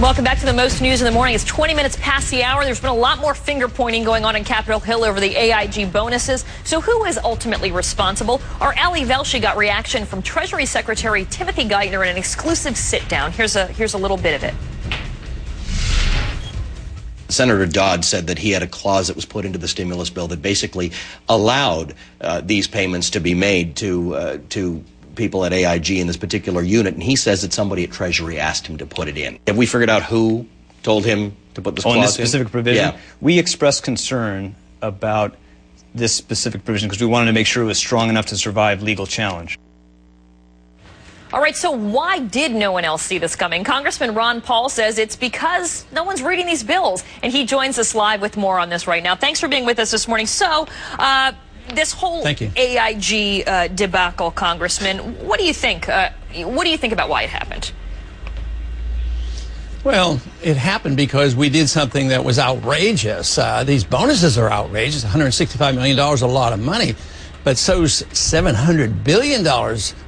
Welcome back to the most news in the morning. It's 20 minutes past the hour. There's been a lot more finger pointing going on in Capitol Hill over the AIG bonuses. So who is ultimately responsible? Our Ali Velshi got reaction from Treasury Secretary Timothy Geithner in an exclusive sit down. Here's a little bit of it. Senator Dodd said that he had a clause that was put into the stimulus bill that basically allowed these payments to be made to people at AIG in this particular unit, and he says that somebody at Treasury asked him to put it in. Have we figured out who told him to put this clause in? On this specific provision? Yeah. We expressed concern about this specific provision because we wanted to make sure it was strong enough to survive legal challenge. All right, so why did no one else see this coming? Congressman Ron Paul says it's because no one's reading these bills, and he joins us live with more on this right now. Thanks for being with us this morning. So, this whole AIG debacle, Congressman, what do you think? What do you think about why it happened? Well, it happened because we did something that was outrageous. These bonuses are outrageous. $165 million, a lot of money. But so's $700 billion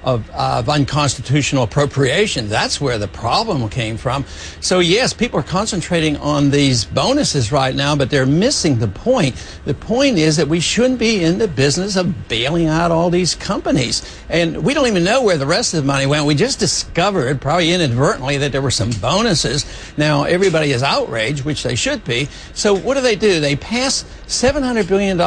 of unconstitutional appropriations. That's where the problem came from. So, yes, people are concentrating on these bonuses right now, but they're missing the point. The point is that we shouldn't be in the business of bailing out all these companies. And we don't even know where the rest of the money went. We just discovered, probably inadvertently, that there were some bonuses. Now, everybody is outraged, which they should be. So what do? They pass $700 billion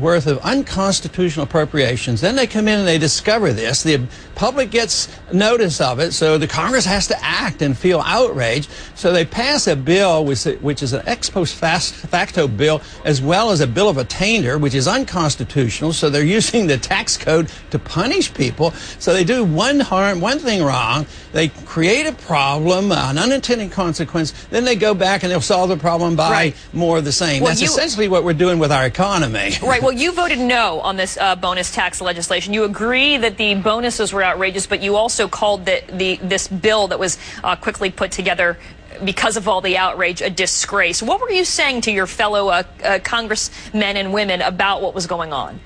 worth of unconstitutional appropriations. Then they come in and they discover this. The public gets notice of it, so the Congress has to act and feel outraged. So they pass a bill which is an ex post facto bill, as well as a bill of attainder, which is unconstitutional. So they're using the tax code to punish people. So they do one thing wrong. They create a problem, an unintended consequence. Then they go back and they'll solve the problem by more of the same. Well, that's essentially what we're doing with our economy. Right. Well, you voted no on this bonus tax legislation. You agree that the bonuses were outrageous, but you also called this bill that was quickly put together because of all the outrage a disgrace. What were you saying to your fellow congressmen and women about what was going on?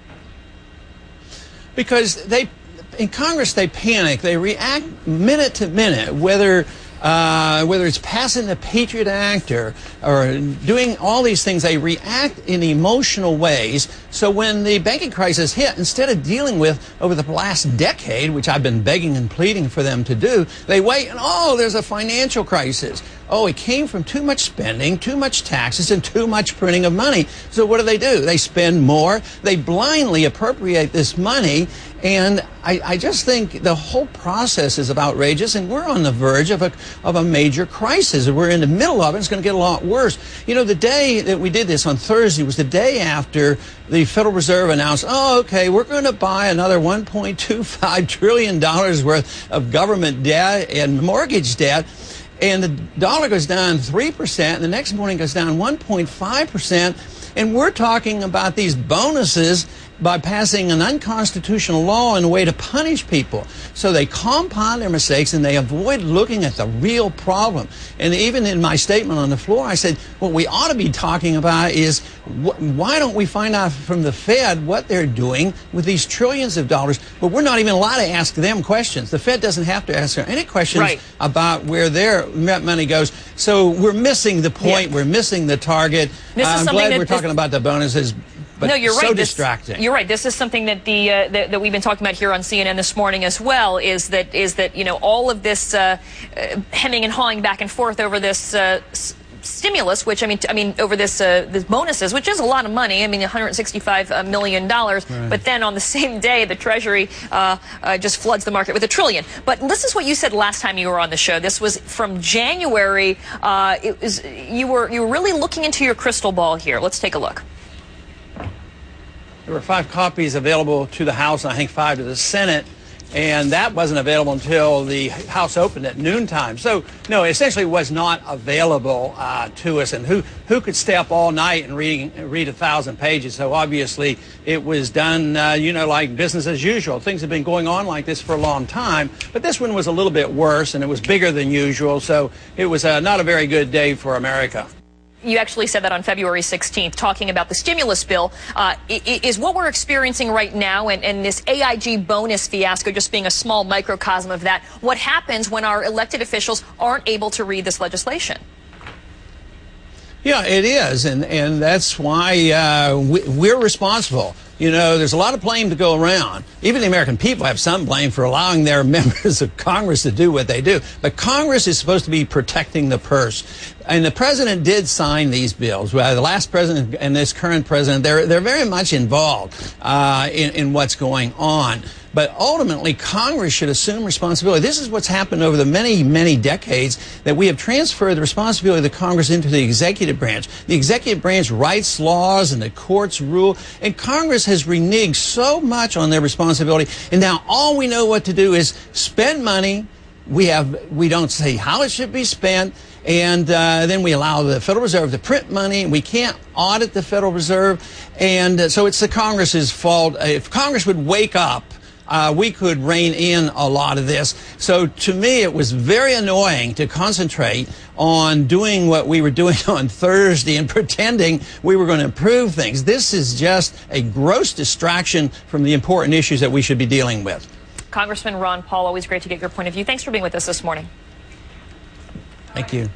Because in Congress, they panic. They react minute to minute, whether it's passing the Patriot Act or doing all these things. They react in emotional ways. So when the banking crisis hit, instead of dealing with over the last decade, which I've been begging and pleading for them to do, they wait and, oh, there's a financial crisis. Oh, it came from too much spending, too much taxes, and too much printing of money. So what do? They spend more. They blindly appropriate this money. And I just think the whole process is outrageous, and we're on the verge of a major crisis. We're in the middle of it. It's going to get a lot worse. You know, the day that we did this on Thursday was the day after the Federal Reserve announced, oh, okay, we're going to buy another $1.25 trillion worth of government debt and mortgage debt. And the dollar goes down 3%, and the next morning goes down 1.5%. And we're talking about these bonuses by passing an unconstitutional law in a way to punish people. So they compound their mistakes and they avoid looking at the real problem. And even in my statement on the floor, I said, what we ought to be talking about is why don't we find out from the Fed what they're doing with these trillions of dollars? But we're not even allowed to ask them questions. The Fed doesn't have to ask them any questions about where their money goes. So we're missing the point. We're missing the target. I'm glad we're talking about the bonuses. But no, you're right. So distracting. You're right. This is something that that we've been talking about here on CNN this morning as well. Is that you know, all of this hemming and hawing back and forth over this stimulus, which I mean over this bonuses, which is a lot of money. I mean, $165 million. But then on the same day, the Treasury just floods the market with $1 trillion. But this is what you said last time you were on the show. This was from January. You were really looking into your crystal ball here. Let's take a look. There were 5 copies available to the House, and I think 5 to the Senate, and that wasn't available until the House opened at noontime. So, no, essentially it was not available to us. And who could stay up all night and read 1,000 pages? So obviously it was done, you know, like business as usual. Things have been going on like this for a long time, but this one was a little bit worse, and it was bigger than usual. So it was not a very good day for America. You actually said that on February 16th, talking about the stimulus bill. Is what we're experiencing right now and this AIG bonus fiasco just being a small microcosm of that, what happens when our elected officials aren't able to read this legislation? Yeah, it is, and that's why we're responsible. You know, there's a lot of blame to go around. Even the American people have some blame for allowing their members of Congress to do what they do. But Congress is supposed to be protecting the purse. And the president did sign these bills. Well, the last president and this current president, they're very much involved in what's going on. But ultimately, Congress should assume responsibility. This is what's happened over the many, many decades, that we have transferred the responsibility of the Congress into the executive branch. The executive branch writes laws and the courts rule, and Congress has reneged so much on their responsibility, and now all we know what to do is spend money. We don't say how it should be spent, and then we allow the Federal Reserve to print money. We can't audit the Federal Reserve, and so it's the Congress's fault. If Congress would wake up, we could rein in a lot of this. So to me, it was very annoying to concentrate on doing what we were doing on Thursday and pretending we were going to improve things. This is just a gross distraction from the important issues that we should be dealing with. Congressman Ron Paul, always great to get your point of view. Thanks for being with us this morning. Thank you.